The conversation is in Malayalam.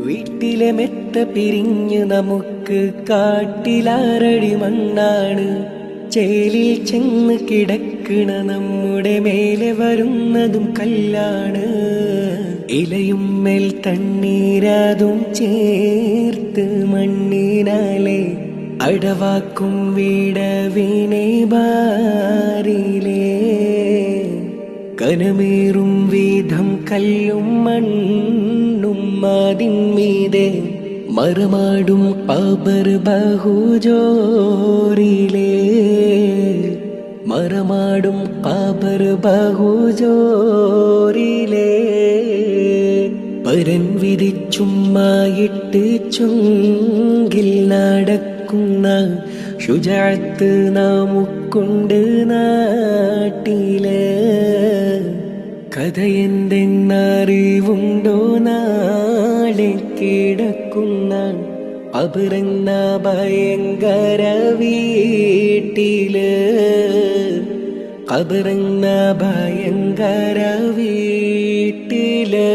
വീട്ടിലെ മെത്ത പിരിഞ്ഞ് നമുക്ക് കാട്ടിലാരടി മണ്ണാണ്. ചേലിൽ ചെന്ന് കിടക്കണ നമ്മുടെ മേലെ വരുന്നതും കല്ലാണ്. ഇലയും മേൽ തണ്ണീരാതും ചേർത്ത് മണ്ണിനാലെ അടവാക്കും വീടവിനെ ബാരിലേ. കനമേറും വീതം കല്ലും മണ്ണും അതിന്മീതെ മറമാടും പബർ ബഹുജോറിലേ. മറമാടും പബർ ബഹുജോറിലേ. പരൻ വിധിച്ചുമ്മായിട്ട് ചുങ്കിൽ നടക്കുന്ന ശുജാഅത്ത് നമുക്കുണ്ട് നാട്ടില്. കഥയെന്തെന്നറിവുണ്ടോ നാളെ കിടക്കുന്ന ഖബറെന്ന ഭയങ്കര വീട്ടില്. ഖബറെന്ന ഭയങ്കര വീട്ടില്.